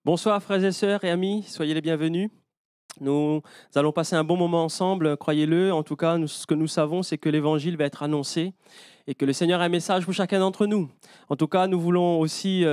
Bonsoir frères et sœurs et amis, soyez les bienvenus. Nous allons passer un bon moment ensemble, croyez-le. En tout cas, ce que nous savons, c'est que l'Évangile va être annoncé et que le Seigneur a un message pour chacun d'entre nous. En tout cas, nous voulons aussi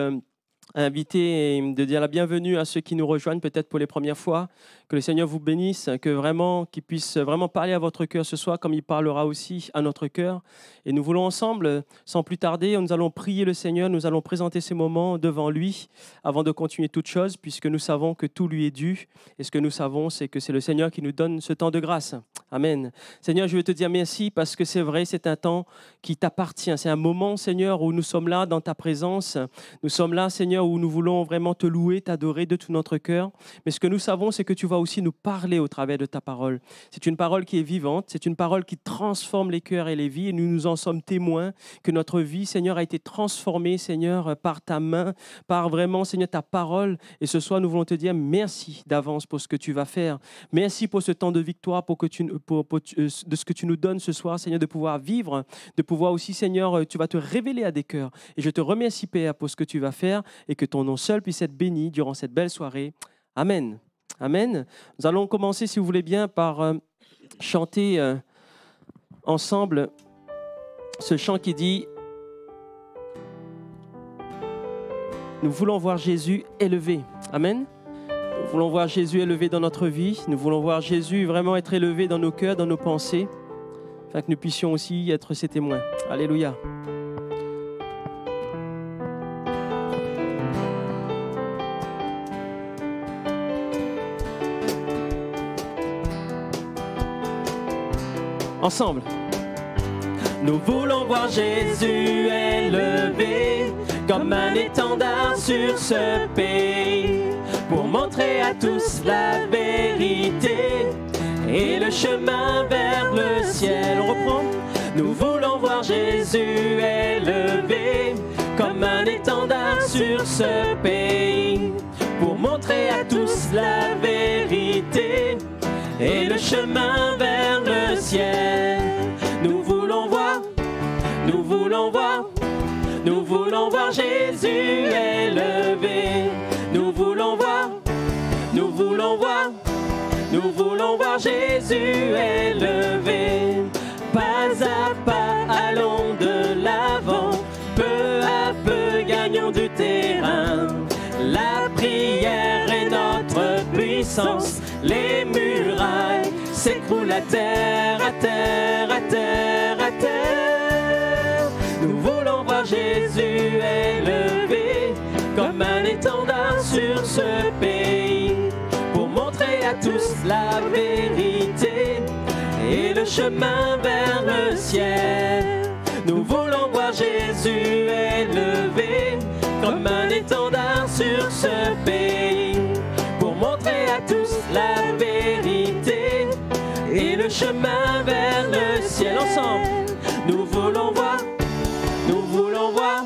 inviter et de dire la bienvenue à ceux qui nous rejoignent peut-être pour les premières fois. Que le Seigneur vous bénisse, qu'il puisse vraiment parler à votre cœur ce soir comme il parlera aussi à notre cœur. Et nous voulons ensemble, sans plus tarder, nous allons prier le Seigneur, nous allons présenter ces moments devant lui avant de continuer toute chose, puisque nous savons que tout lui est dû. Et ce que nous savons, c'est que c'est le Seigneur qui nous donne ce temps de grâce. Amen. Seigneur, je veux te dire merci parce que c'est vrai, c'est un temps qui t'appartient. C'est un moment, Seigneur, où nous sommes là dans ta présence. Nous sommes là, Seigneur, où nous voulons vraiment te louer, t'adorer de tout notre cœur. Mais ce que nous savons, c'est que tu vas aussi nous parler au travers de ta parole. C'est une parole qui est vivante, c'est une parole qui transforme les cœurs et les vies. Et nous en sommes témoins que notre vie, Seigneur, a été transformée, Seigneur, par ta main, par vraiment, Seigneur, ta parole. Et ce soir, nous voulons te dire merci d'avance pour ce que tu vas faire. Merci pour ce temps de victoire, de ce que tu nous donnes ce soir, Seigneur, de pouvoir vivre, de pouvoir aussi, Seigneur, tu vas te révéler à des cœurs. Et je te remercie, Père, pour ce que tu vas faire et que ton nom seul puisse être béni durant cette belle soirée. Amen. Amen. Nous allons commencer, si vous voulez bien, par chanter ensemble ce chant qui dit « Nous voulons voir Jésus élevé ». Amen. Nous voulons voir Jésus élevé dans notre vie. Nous voulons voir Jésus vraiment être élevé dans nos cœurs, dans nos pensées, afin que nous puissions aussi être ses témoins. Alléluia. Ensemble. Nous voulons voir Jésus élevé comme un étendard sur ce pays pour montrer à tous la vérité et le chemin vers le ciel. On reprend. Nous voulons voir Jésus élevé comme un étendard sur ce pays pour montrer à tous la vérité et le chemin vers le ciel. Nous voulons voir, nous voulons voir, nous voulons voir Jésus élevé. Nous voulons voir, nous voulons voir, nous voulons voir Jésus élevé. Pas à pas, allons de l'avant, peu à peu gagnons du terrain. La prière est notre puissance. Les murailles s'écroulent à terre, à terre, à terre, à terre. Nous voulons voir Jésus élevé comme un étendard sur ce pays pour montrer à tous la vérité et le chemin vers le ciel. Nous voulons voir Jésus élevé comme un étendard sur ce pays pour montrer à tous la vérité et le chemin vers le ciel. Ensemble, nous voulons voir, nous voulons voir,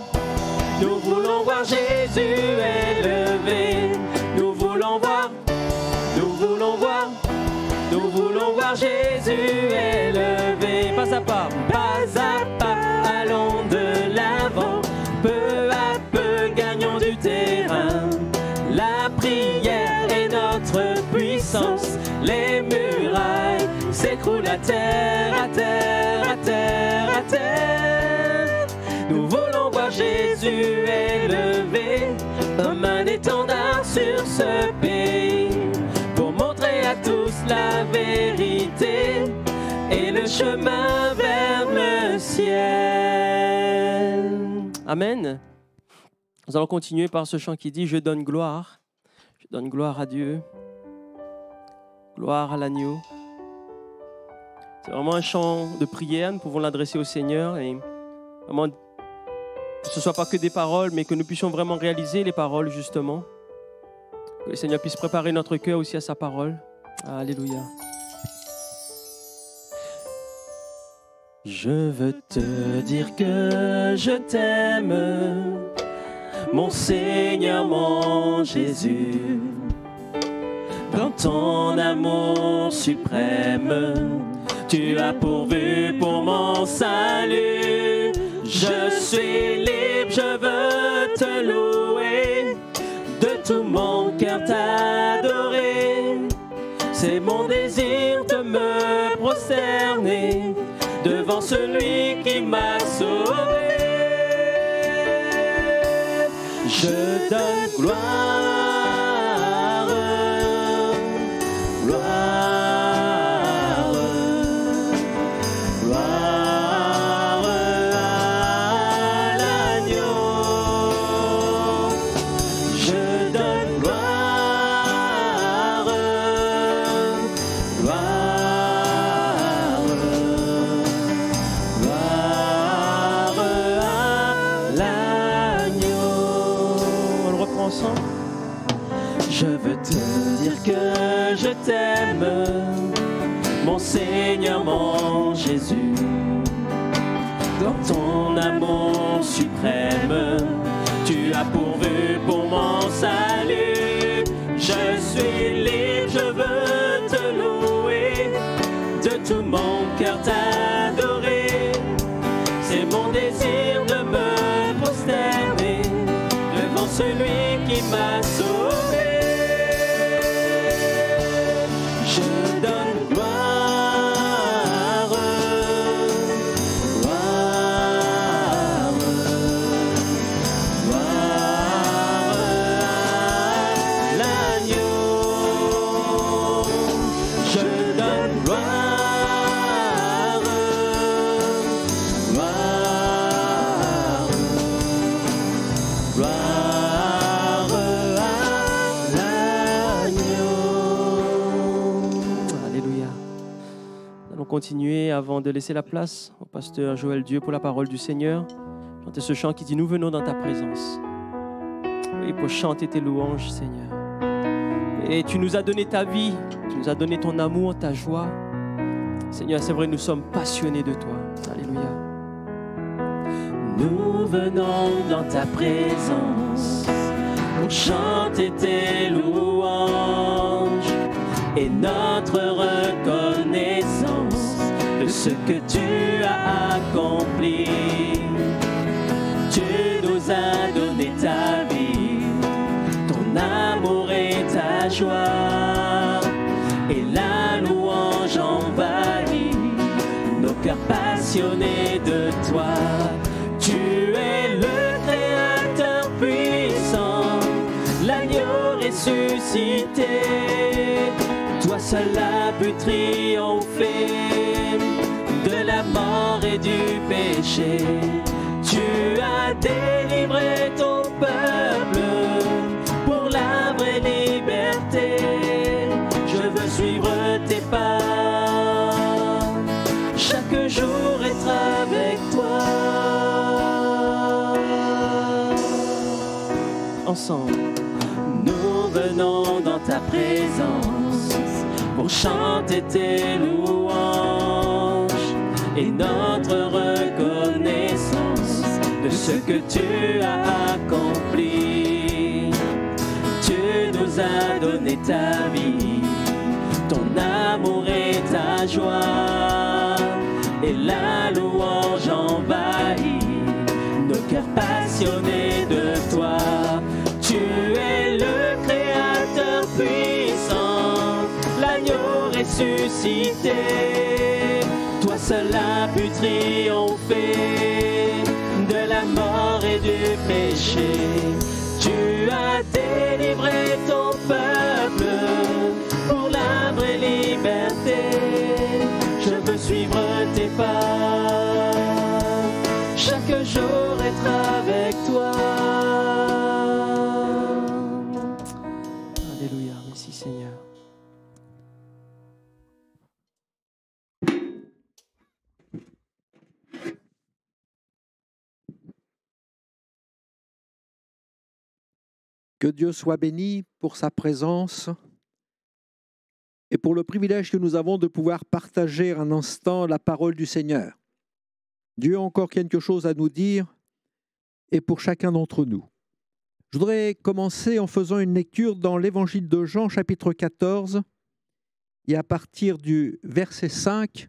nous voulons voir Jésus élevé. Nous voulons voir, nous voulons voir, nous voulons voir Jésus élevé. Pas à pas, allons de l'avant, peu à peu gagnons du terrain. La prière est notre puissance, les murailles s'écroulent à terre, à terre, à terre, à terre. Nous voulons voir Jésus élevé comme un étendard sur ce pays pour montrer à tous la vérité et le chemin vers le ciel. Amen. Nous allons continuer par ce chant qui dit « Je donne gloire à Dieu, gloire à l'agneau ». C'est vraiment un chant de prière, nous pouvons l'adresser au Seigneur et vraiment que ce ne soit pas que des paroles, mais que nous puissions vraiment réaliser les paroles justement. Que le Seigneur puisse préparer notre cœur aussi à sa parole. Alléluia. Je veux te dire que je t'aime, mon Seigneur, mon Jésus, dans ton amour suprême, tu as pourvu pour mon salut. Je suis libre, je veux te louer de tout mon cœur t'adorer. C'est mon désir de me prosterner devant celui qui m'a sauvé. Je donne gloire, gloire, gloire à l'agneau. Je donne gloire, gloire, gloire à l'agneau. On le reprend ensemble. Je veux te dire que je t'aime, mon Seigneur, mon Jésus. Dans ton amour suprême, tu as pourvu pour mon salut. Je suis libre, je veux te louer, de tout mon cœur t'adorer. C'est mon désir de me prosterner devant celui qui m'a sauvé. Je donne gloire, gloire, gloire à l'agneau. Je donne gloire, gloire, gloire à l'agneau. Alléluia. Nous allons continuer avant de laisser la place au pasteur Joël Dieu pour la parole du Seigneur. Chanter ce chant qui dit « Nous venons dans ta présence ». Oui, pour chanter tes louanges, Seigneur. Et tu nous as donné ta vie, tu nous as donné ton amour, ta joie. Seigneur, c'est vrai, nous sommes passionnés de toi. Alléluia. Nous venons dans ta présence pour chanter tes louanges et notre reconnaissance de ce que tu as accompli. Tu nous as donné ta vie, ton amour et ta joie, et la louange envahit nos cœurs passionnés de toi. Tu es le Créateur puissant, l'agneau ressuscité. Toi seul as pu triompher de la mort et du péché. Tu as délivré ton peuple pour la vraie liberté. Je veux suivre tes pas, chaque jour être avec toi. Ensemble, nous venons dans ta présence pour chanter tes louanges et notre reconnaissance de ce que tu as accompli. Tu nous as donné ta vie, ton amour et ta joie, et la louange envahit nos cœurs passionnés de toi. Tu es le Créateur puissant, l'agneau ressuscité. Toi seul as pu triompher de la mort et du péché. Tu as délivré ton peuple pour la vraie liberté. Je veux suivre tes pas, chaque jour être avec toi. Alléluia, merci Seigneur. Que Dieu soit béni pour sa présence et pour le privilège que nous avons de pouvoir partager un instant la parole du Seigneur. Dieu a encore quelque chose à nous dire et pour chacun d'entre nous. Je voudrais commencer en faisant une lecture dans l'Évangile de Jean, chapitre 14, et à partir du verset 5,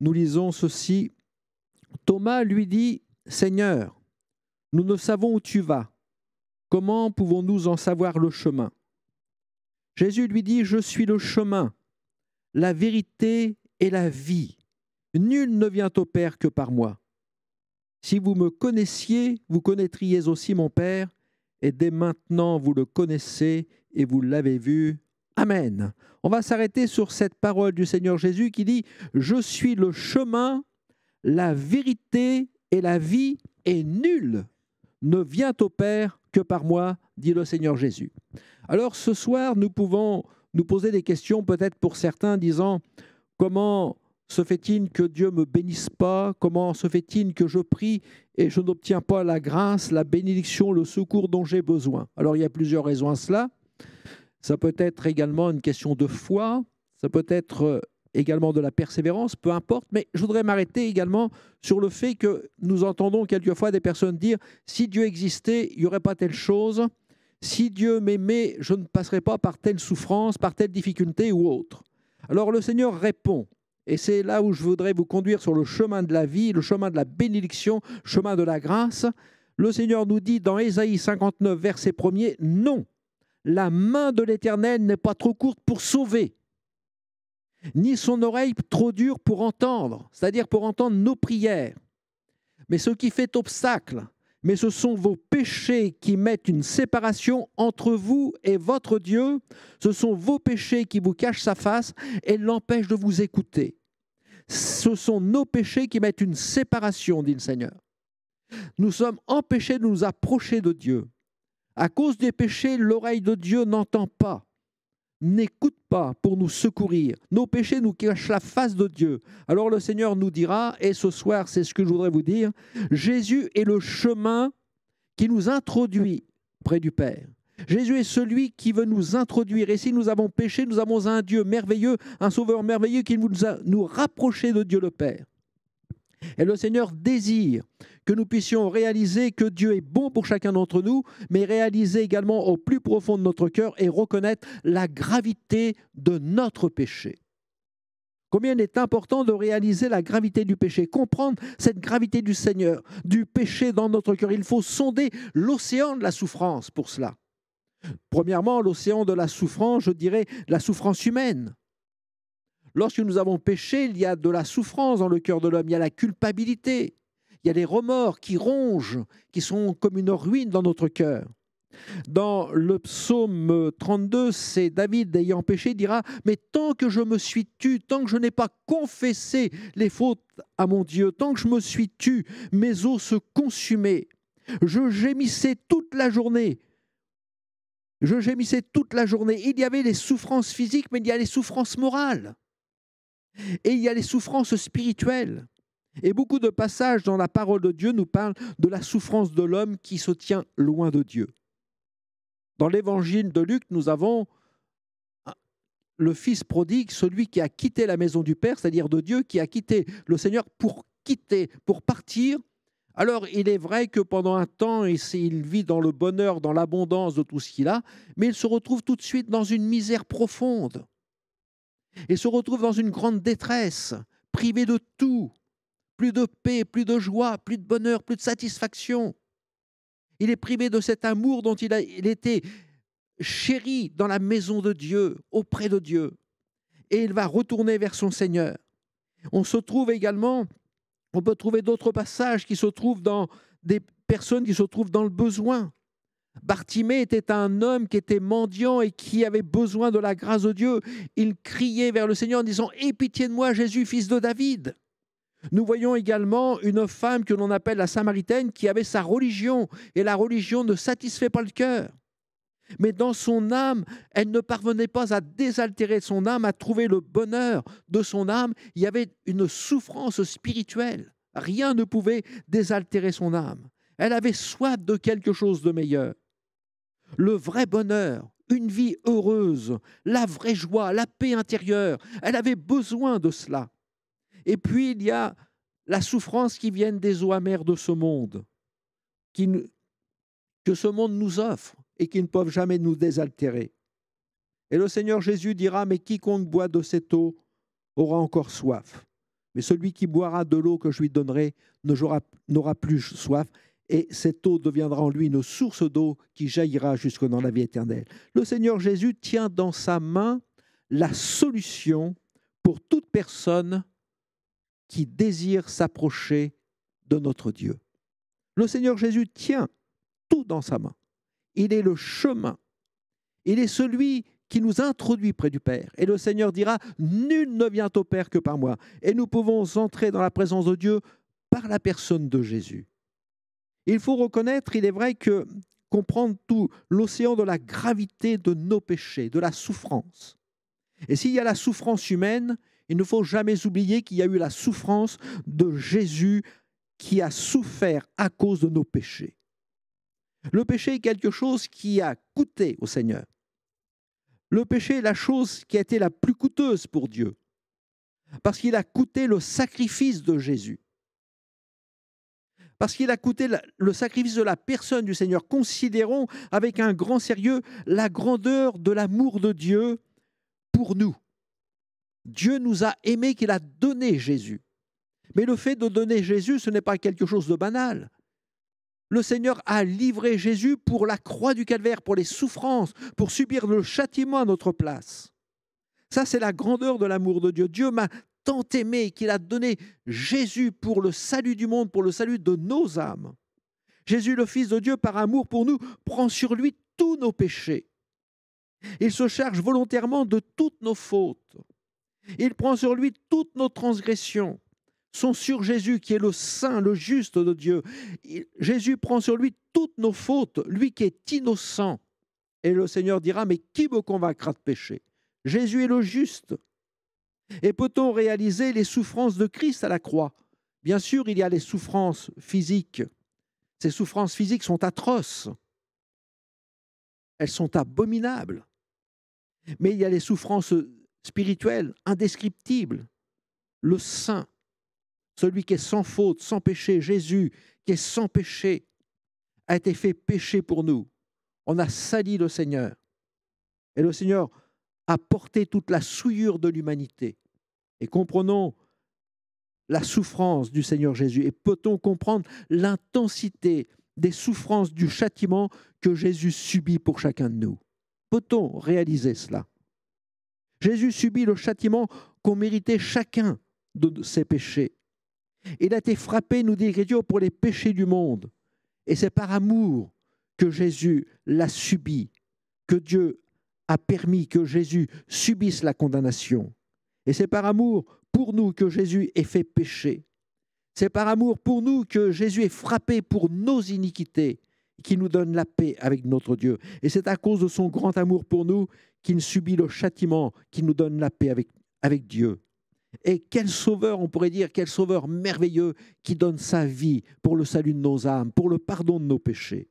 nous lisons ceci. Thomas lui dit « Seigneur, nous ne savons où tu vas. comment pouvons-nous en savoir le chemin? Jésus lui dit, « Je suis le chemin, la vérité et la vie. Nul ne vient au Père que par moi. Si vous me connaissiez, vous connaîtriez aussi mon Père, et dès maintenant vous le connaissez et vous l'avez vu. » Amen. On va s'arrêter sur cette parole du Seigneur Jésus qui dit « Je suis le chemin, la vérité et la vie, et nul ne vient au Père que par moi, dit le Seigneur Jésus. » Alors ce soir, nous pouvons nous poser des questions, peut-être pour certains, disant « Comment se fait-il que Dieu ne me bénisse pas? Comment se fait-il que je prie et je n'obtiens pas la grâce, la bénédiction, le secours dont j'ai besoin ?» Alors il y a plusieurs raisons à cela. Ça peut être également une question de foi, ça peut être également de la persévérance, peu importe, mais je voudrais m'arrêter également sur le fait que nous entendons quelquefois des personnes dire « si Dieu existait, il n'y aurait pas telle chose, si Dieu m'aimait, je ne passerais pas par telle souffrance, par telle difficulté ou autre. » Alors le Seigneur répond, et c'est là où je voudrais vous conduire sur le chemin de la vie, le chemin de la bénédiction, le chemin de la grâce. Le Seigneur nous dit dans Ésaïe 59, verset 1er, « Non, la main de l'Éternel n'est pas trop courte pour sauver, ni son oreille trop dure pour entendre, c'est-à-dire pour entendre nos prières. Mais ce qui fait obstacle, mais ce sont vos péchés qui mettent une séparation entre vous et votre Dieu. Ce sont vos péchés qui vous cachent sa face et l'empêchent de vous écouter. Ce sont nos péchés qui mettent une séparation, dit le Seigneur. Nous sommes empêchés de nous approcher de Dieu. À cause des péchés, l'oreille de Dieu n'entend pas, n'écoute pas pour nous secourir. Nos péchés nous cachent la face de Dieu. Alors le Seigneur nous dira, et ce soir c'est ce que je voudrais vous dire, Jésus est le chemin qui nous introduit près du Père. Jésus est celui qui veut nous introduire. Et si nous avons péché, nous avons un Dieu merveilleux, un Sauveur merveilleux qui nous rapprocher de Dieu le Père. Et le Seigneur désire que nous puissions réaliser que Dieu est bon pour chacun d'entre nous, mais réaliser également au plus profond de notre cœur et reconnaître la gravité de notre péché. Combien il est important de réaliser la gravité du péché, comprendre cette gravité du Seigneur, du péché dans notre cœur. Il faut sonder l'océan de la souffrance pour cela. Premièrement, l'océan de la souffrance, je dirais la souffrance humaine. Lorsque nous avons péché, il y a de la souffrance dans le cœur de l'homme, il y a la culpabilité, il y a les remords qui rongent, qui sont comme une ruine dans notre cœur. Dans le psaume 32, c'est David, ayant péché, dira « Mais tant que je me suis tu, tant que je n'ai pas confessé les fautes à mon Dieu, tant que je me suis tu, mes os se consumaient. Je gémissais toute la journée. Je gémissais toute la journée. » Il y avait les souffrances physiques, mais il y a les souffrances morales. Et il y a les souffrances spirituelles. Et beaucoup de passages dans la parole de Dieu nous parlent de la souffrance de l'homme qui se tient loin de Dieu. Dans l'évangile de Luc, nous avons le fils prodigue, celui qui a quitté la maison du Père, c'est-à-dire de Dieu, qui a quitté le Seigneur pour partir. Alors, il est vrai que pendant un temps, il vit dans le bonheur, dans l'abondance de tout ce qu'il a, mais il se retrouve tout de suite dans une misère profonde. Et se retrouve dans une grande détresse, privé de tout, plus de paix, plus de joie, plus de bonheur, plus de satisfaction. Il est privé de cet amour dont il était chéri dans la maison de Dieu, auprès de Dieu. Et il va retourner vers son Seigneur. On peut trouver d'autres passages qui se trouvent dans des personnes qui se trouvent dans le besoin. Bartimée était un homme qui était mendiant et qui avait besoin de la grâce de Dieu. Il criait vers le Seigneur en disant « Aie pitié de moi, Jésus, fils de David !» Nous voyons également une femme que l'on appelle la Samaritaine qui avait sa religion et la religion ne satisfait pas le cœur. Mais dans son âme, elle ne parvenait pas à désaltérer son âme, à trouver le bonheur de son âme. Il y avait une souffrance spirituelle. Rien ne pouvait désaltérer son âme. Elle avait soif de quelque chose de meilleur. Le vrai bonheur, une vie heureuse, la vraie joie, la paix intérieure. Elle avait besoin de cela. Et puis, il y a la souffrance qui vient des eaux amères de ce monde, que ce monde nous offre et qui ne peuvent jamais nous désaltérer. Et le Seigneur Jésus dira « Mais quiconque boit de cette eau aura encore soif. Mais celui qui boira de l'eau que je lui donnerai n'aura plus soif. et cette eau deviendra en lui une source d'eau qui jaillira jusque dans la vie éternelle. Le Seigneur Jésus tient dans sa main la solution pour toute personne qui désire s'approcher de notre Dieu. Le Seigneur Jésus tient tout dans sa main. Il est le chemin. Il est celui qui nous introduit près du Père. Et le Seigneur dira, nul ne vient au Père que par moi. Et nous pouvons entrer dans la présence de Dieu par la personne de Jésus. Il faut reconnaître, il est vrai, que comprendre tout l'océan de la gravité de nos péchés, de la souffrance. Et s'il y a la souffrance humaine, il ne faut jamais oublier qu'il y a eu la souffrance de Jésus qui a souffert à cause de nos péchés. Le péché est quelque chose qui a coûté au Seigneur. Le péché est la chose qui a été la plus coûteuse pour Dieu, parce qu'il a coûté le sacrifice de Jésus, parce qu'il a coûté le sacrifice de la personne du Seigneur. Considérons avec un grand sérieux la grandeur de l'amour de Dieu pour nous. Dieu nous a aimés qu'il a donné Jésus. Mais le fait de donner Jésus, ce n'est pas quelque chose de banal. Le Seigneur a livré Jésus pour la croix du calvaire, pour les souffrances, pour subir le châtiment à notre place. Ça, c'est la grandeur de l'amour de Dieu. Dieu m'a tant aimé qu'il a donné Jésus pour le salut du monde, pour le salut de nos âmes. Jésus, le Fils de Dieu, par amour pour nous, prend sur lui tous nos péchés. Il se charge volontairement de toutes nos fautes. Il prend sur lui toutes nos transgressions. Sont sur Jésus qui est le saint, le juste de Dieu. Jésus prend sur lui toutes nos fautes, lui qui est innocent. Et le Seigneur dira, mais qui me convaincra de péché? Jésus est le juste. Et peut-on réaliser les souffrances de Christ à la croix? Bien sûr, il y a les souffrances physiques. Ces souffrances physiques sont atroces. Elles sont abominables. Mais il y a les souffrances spirituelles, indescriptibles. Le saint, celui qui est sans faute, sans péché, Jésus, qui est sans péché, a été fait péché pour nous. On a sali le Seigneur. Et le Seigneur a porté toute la souillure de l'humanité. Et comprenons la souffrance du Seigneur Jésus. Et peut-on comprendre l'intensité des souffrances du châtiment que Jésus subit pour chacun de nous? Peut-on réaliser cela? Jésus subit le châtiment qu'ont mérité chacun de ses péchés. Il a été frappé, nous dit l'Écriture, pour les péchés du monde. Et c'est par amour que Jésus l'a subi, que Dieu a permis que Jésus subisse la condamnation. Et c'est par amour pour nous que Jésus est fait péché. C'est par amour pour nous que Jésus est frappé pour nos iniquités, qui nous donne la paix avec notre Dieu. Et c'est à cause de son grand amour pour nous qu'il subit le châtiment, qui nous donne la paix avec Dieu. Et quel sauveur, on pourrait dire, quel sauveur merveilleux qui donne sa vie pour le salut de nos âmes, pour le pardon de nos péchés.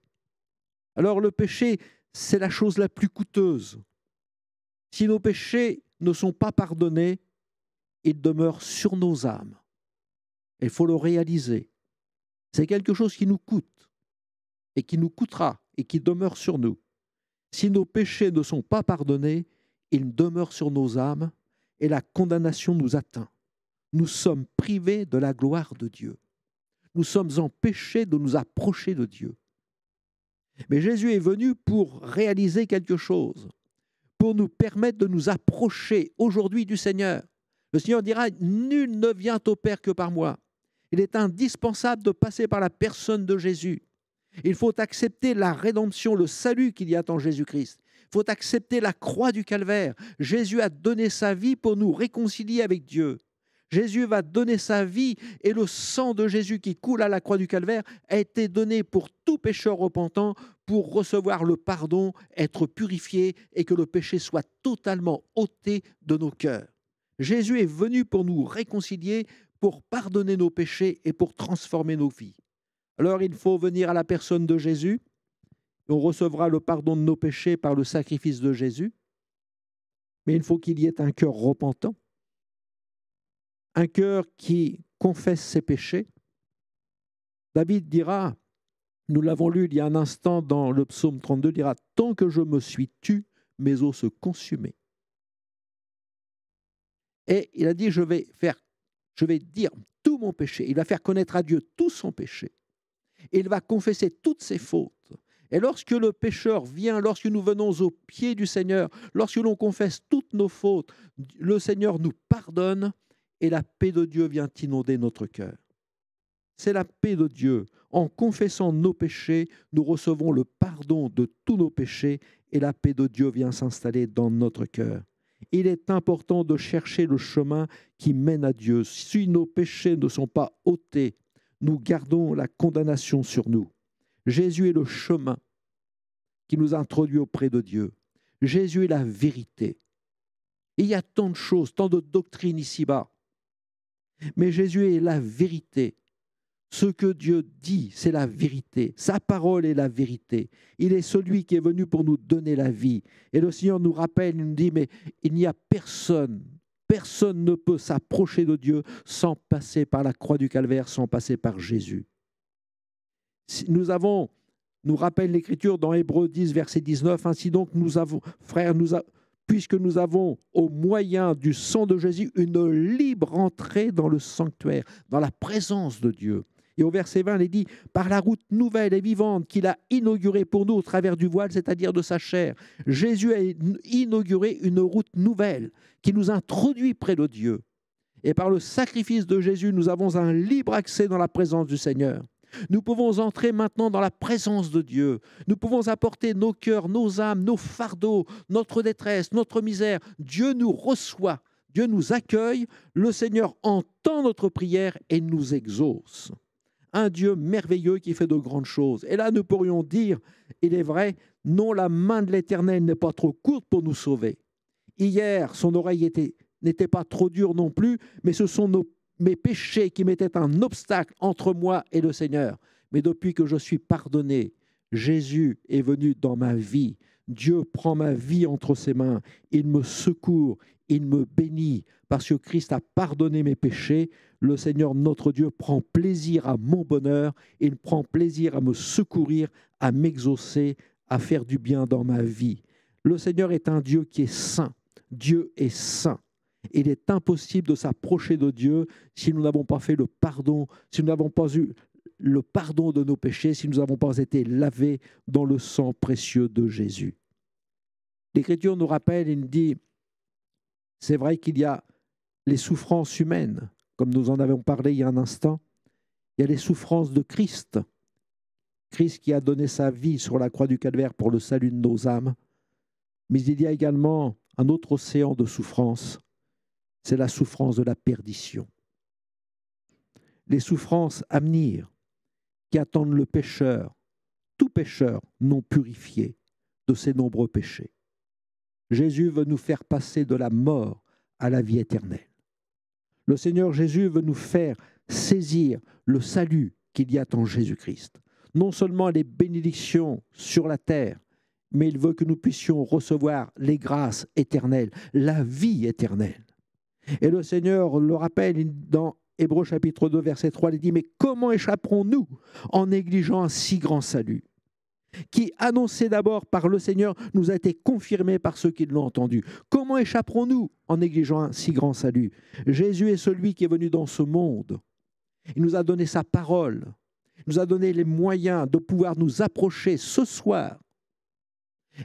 Alors le péché, c'est la chose la plus coûteuse. Si nos péchés ne sont pas pardonnés, ils demeurent sur nos âmes. Il faut le réaliser. C'est quelque chose qui nous coûte et qui nous coûtera et qui demeure sur nous. Si nos péchés ne sont pas pardonnés, ils demeurent sur nos âmes et la condamnation nous atteint. Nous sommes privés de la gloire de Dieu. Nous sommes empêchés de nous approcher de Dieu. Mais Jésus est venu pour réaliser quelque chose, pour nous permettre de nous approcher aujourd'hui du Seigneur. Le Seigneur dira, nul ne vient au Père que par moi. Il est indispensable de passer par la personne de Jésus. Il faut accepter la rédemption, le salut qu'il y a en Jésus-Christ. Il faut accepter la croix du calvaire. Jésus a donné sa vie pour nous réconcilier avec Dieu. Jésus va donner sa vie et le sang de Jésus qui coule à la croix du calvaire a été donné pour tout pécheur repentant pour recevoir le pardon, être purifié et que le péché soit totalement ôté de nos cœurs. Jésus est venu pour nous réconcilier, pour pardonner nos péchés et pour transformer nos vies. Alors il faut venir à la personne de Jésus. On recevra le pardon de nos péchés par le sacrifice de Jésus. Mais il faut qu'il y ait un cœur repentant, un cœur qui confesse ses péchés. David dira, nous l'avons lu il y a un instant dans le psaume 32, dira « Tant que je me suis tu, mes os se consumaient. » Et il a dit, je vais dire tout mon péché. Il va faire connaître à Dieu tout son péché. et il va confesser toutes ses fautes. Et lorsque le pécheur vient, lorsque nous venons aux pieds du Seigneur, lorsque l'on confesse toutes nos fautes, le Seigneur nous pardonne et la paix de Dieu vient inonder notre cœur. C'est la paix de Dieu. En confessant nos péchés, nous recevons le pardon de tous nos péchés et la paix de Dieu vient s'installer dans notre cœur. Il est important de chercher le chemin qui mène à Dieu. Si nos péchés ne sont pas ôtés, nous gardons la condamnation sur nous. Jésus est le chemin qui nous introduit auprès de Dieu. Jésus est la vérité. Il y a tant de choses, tant de doctrines ici-bas. Mais Jésus est la vérité. Ce que Dieu dit, c'est la vérité. Sa parole est la vérité. Il est celui qui est venu pour nous donner la vie. Et le Seigneur nous rappelle, il nous dit, mais il n'y a personne ne peut s'approcher de Dieu sans passer par la croix du Calvaire, sans passer par Jésus. Nous rappelle l'Écriture dans Hébreux 10, verset 19, ainsi donc nous avons, frères, puisque nous avons au moyen du sang de Jésus une libre entrée dans le sanctuaire, dans la présence de Dieu. Et au verset 20, il est dit, par la route nouvelle et vivante qu'il a inaugurée pour nous au travers du voile, c'est-à-dire de sa chair. Jésus a inauguré une route nouvelle qui nous introduit près de Dieu. Et par le sacrifice de Jésus, nous avons un libre accès dans la présence du Seigneur. Nous pouvons entrer maintenant dans la présence de Dieu. Nous pouvons apporter nos cœurs, nos âmes, nos fardeaux, notre détresse, notre misère. Dieu nous reçoit, Dieu nous accueille, le Seigneur entend notre prière et nous exauce. Un Dieu merveilleux qui fait de grandes choses. Et là, nous pourrions dire, il est vrai, non, la main de l'Éternel n'est pas trop courte pour nous sauver. Hier, son oreille n'était pas trop dure non plus, mais ce sont mes péchés qui mettaient un obstacle entre moi et le Seigneur. Mais depuis que je suis pardonné, Jésus est venu dans ma vie. Dieu prend ma vie entre ses mains. Il me secourt, il me bénit. Parce que Christ a pardonné mes péchés, le Seigneur notre Dieu prend plaisir à mon bonheur. Il prend plaisir à me secourir, à m'exaucer, à faire du bien dans ma vie. Le Seigneur est un Dieu qui est saint. Dieu est saint. Il est impossible de s'approcher de Dieu si nous n'avons pas fait le pardon, si nous n'avons pas eu le pardon de nos péchés, si nous n'avons pas été lavés dans le sang précieux de Jésus. L'Écriture nous rappelle, il nous dit, c'est vrai qu'il y a les souffrances humaines, comme nous en avons parlé il y a un instant, il y a les souffrances de Christ. Christ qui a donné sa vie sur la croix du Calvaire pour le salut de nos âmes. Mais il y a également un autre océan de souffrance, c'est la souffrance de la perdition. Les souffrances à venir qui attendent le pécheur, tout pécheur non purifié de ses nombreux péchés. Jésus veut nous faire passer de la mort à la vie éternelle. Le Seigneur Jésus veut nous faire saisir le salut qu'il y a en Jésus-Christ. Non seulement les bénédictions sur la terre, mais il veut que nous puissions recevoir les grâces éternelles, la vie éternelle. Et le Seigneur le rappelle dans Hébreux chapitre 2, verset 3, il dit « Mais comment échapperons-nous en négligeant un si grand salut qui, annoncé d'abord par le Seigneur, nous a été confirmé par ceux qui l'ont entendu. Comment échapperons-nous en négligeant un si grand salut? Jésus est celui qui est venu dans ce monde. Il nous a donné sa parole. Il nous a donné les moyens de pouvoir nous approcher ce soir.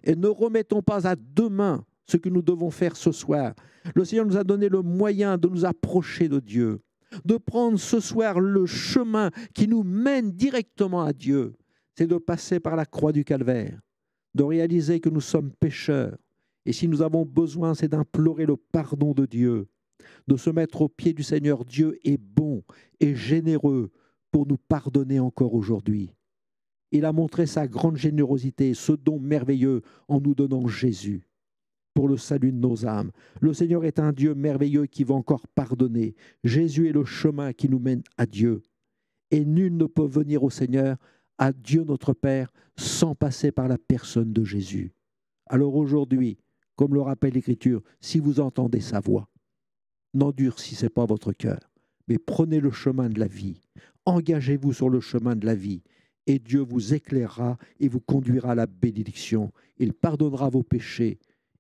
Et ne remettons pas à demain ce que nous devons faire ce soir. Le Seigneur nous a donné le moyen de nous approcher de Dieu, de prendre ce soir le chemin qui nous mène directement à Dieu. C'est de passer par la croix du Calvaire, de réaliser que nous sommes pécheurs. Et si nous avons besoin, c'est d'implorer le pardon de Dieu, de se mettre aux pieds du Seigneur. Dieu est bon et généreux pour nous pardonner encore aujourd'hui. Il a montré sa grande générosité, ce don merveilleux en nous donnant Jésus pour le salut de nos âmes. Le Seigneur est un Dieu merveilleux qui va encore pardonner. Jésus est le chemin qui nous mène à Dieu. Et nul ne peut venir au Seigneur, à Dieu notre Père, sans passer par la personne de Jésus. Alors aujourd'hui, comme le rappelle l'Écriture, si vous entendez sa voix, n'endurcissez pas votre cœur, mais prenez le chemin de la vie. Engagez-vous sur le chemin de la vie et Dieu vous éclairera et vous conduira à la bénédiction. Il pardonnera vos péchés.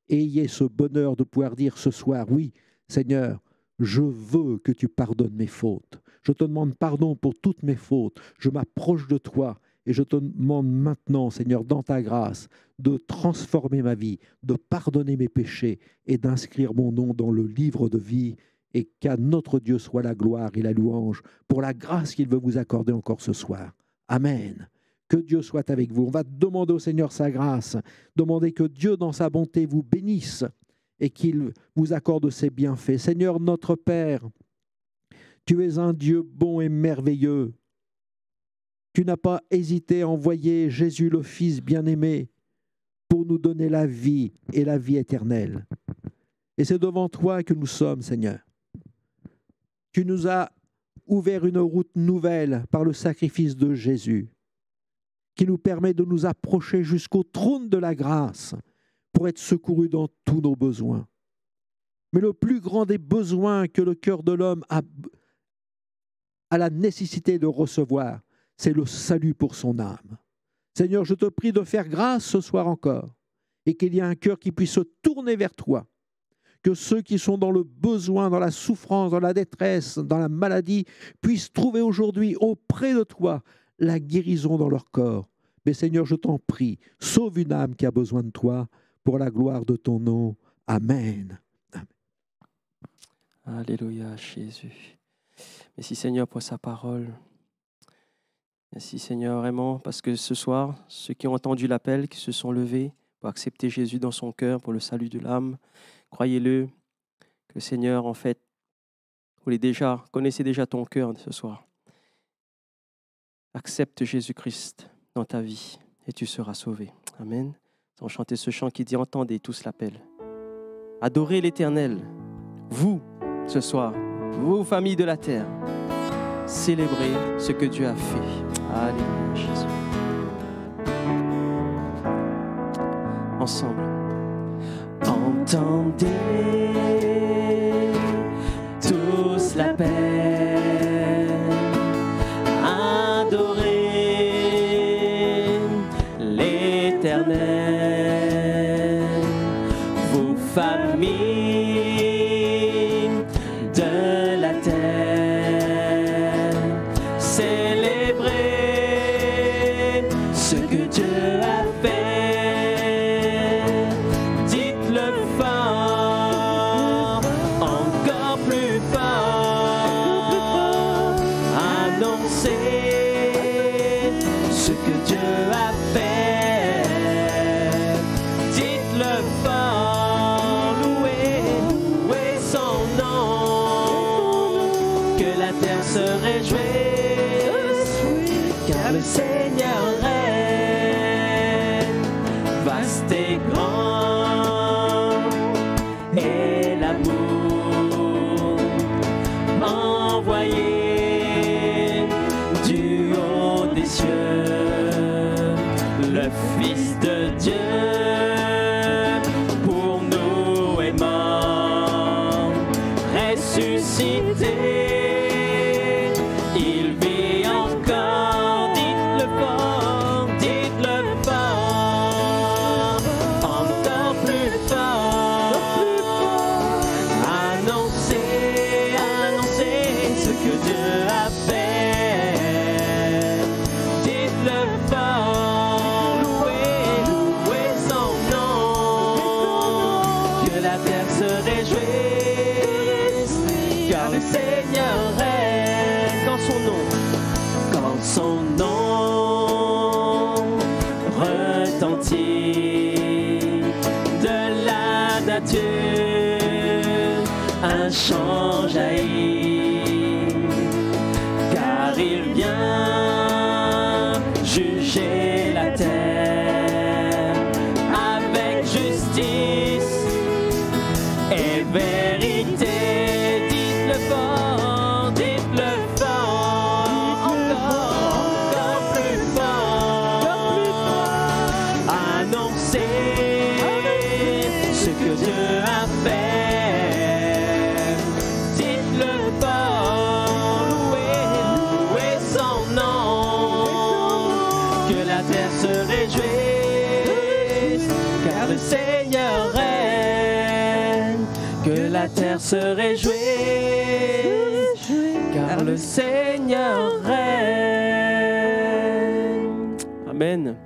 Ayez ce bonheur de pouvoir dire ce soir, oui, Seigneur, je veux que tu pardonnes mes fautes. Je te demande pardon pour toutes mes fautes. Je m'approche de toi et je te demande maintenant, Seigneur, dans ta grâce, de transformer ma vie, de pardonner mes péchés et d'inscrire mon nom dans le livre de vie, et qu'à notre Dieu soit la gloire et la louange pour la grâce qu'il veut vous accorder encore ce soir. Amen. Que Dieu soit avec vous. On va demander au Seigneur sa grâce, demander que Dieu dans sa bonté vous bénisse et qu'il vous accorde ses bienfaits. Seigneur notre Père, tu es un Dieu bon et merveilleux. Tu n'as pas hésité à envoyer Jésus le Fils bien-aimé pour nous donner la vie et la vie éternelle. Et c'est devant toi que nous sommes, Seigneur. Tu nous as ouvert une route nouvelle par le sacrifice de Jésus, qui nous permet de nous approcher jusqu'au trône de la grâce pour être secourus dans tous nos besoins. Mais le plus grand des besoins que le cœur de l'homme a la nécessité de recevoir, c'est le salut pour son âme. Seigneur, je te prie de faire grâce ce soir encore et qu'il y ait un cœur qui puisse se tourner vers toi. Que ceux qui sont dans le besoin, dans la souffrance, dans la détresse, dans la maladie, puissent trouver aujourd'hui auprès de toi la guérison dans leur corps. Mais Seigneur, je t'en prie, sauve une âme qui a besoin de toi pour la gloire de ton nom. Amen. Amen. Alléluia, Jésus. Merci Seigneur pour sa parole. Merci Seigneur vraiment parce que ce soir, ceux qui ont entendu l'appel, qui se sont levés pour accepter Jésus dans son cœur pour le salut de l'âme, croyez-le, que le Seigneur, en fait, connaissez déjà ton cœur ce soir. Accepte Jésus-Christ dans ta vie et tu seras sauvé. Amen. On chantait ce chant qui dit « Entendez tous l'appel ». Adorez l'Éternel, vous, ce soir, vous, familles de la terre, célébrez ce que Dieu a fait. Alléluia, Jésus. Ensemble. Entendez tous l'appel, adorez l'Éternel, vous familles de la terre, célébrez ce que Dieu a fait. Le Seigneur règne, vaste et grand, et l'amour envoyé du haut des cieux, le Fils de Dieu pour nous aimants, ressuscité. Son nom retentit de la nature, un chant jaillit, car il vient juger la terre avec justice et vérité. Dites-le fort, dites-le fort, encore plus fort. Annoncez ce que Dieu a fait. Dites-le fort, louez son nom. Que la terre se réjouisse, car le Seigneur règne. Que la terre se réjouisse, car car le Seigneur règne. Amen.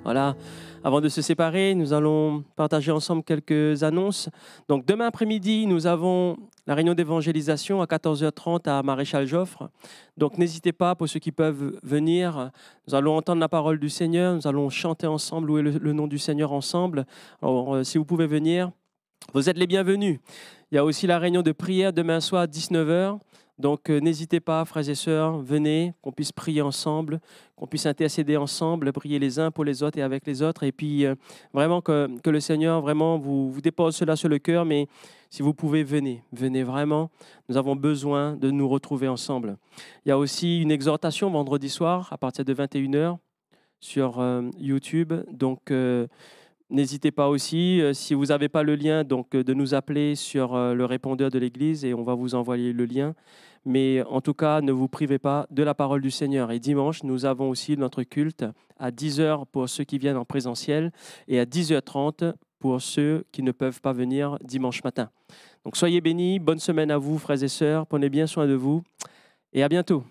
Voilà. Avant de se séparer, nous allons partager ensemble quelques annonces. Donc, demain après-midi, nous avons la réunion d'évangélisation à 14h30 à Maréchal Joffre. Donc, n'hésitez pas, pour ceux qui peuvent venir. Nous allons entendre la parole du Seigneur. Nous allons chanter ensemble, louer le nom du Seigneur ensemble. Alors, si vous pouvez venir, vous êtes les bienvenus. Il y a aussi la réunion de prière demain soir à 19h. Donc, n'hésitez pas, frères et sœurs, venez, qu'on puisse prier ensemble, qu'on puisse intercéder ensemble, prier les uns pour les autres et avec les autres. Et puis, vraiment que le Seigneur vraiment vous dépose cela sur le cœur. Mais si vous pouvez, venez vraiment. Nous avons besoin de nous retrouver ensemble. Il y a aussi une exhortation vendredi soir à partir de 21h sur YouTube. Donc, n'hésitez pas aussi, si vous n'avez pas le lien, donc, de nous appeler sur le répondeur de l'Église et on va vous envoyer le lien. Mais en tout cas, ne vous privez pas de la parole du Seigneur. Et dimanche, nous avons aussi notre culte à 10h pour ceux qui viennent en présentiel et à 10h30 pour ceux qui ne peuvent pas venir dimanche matin. Donc soyez bénis, bonne semaine à vous, frères et sœurs, prenez bien soin de vous et à bientôt.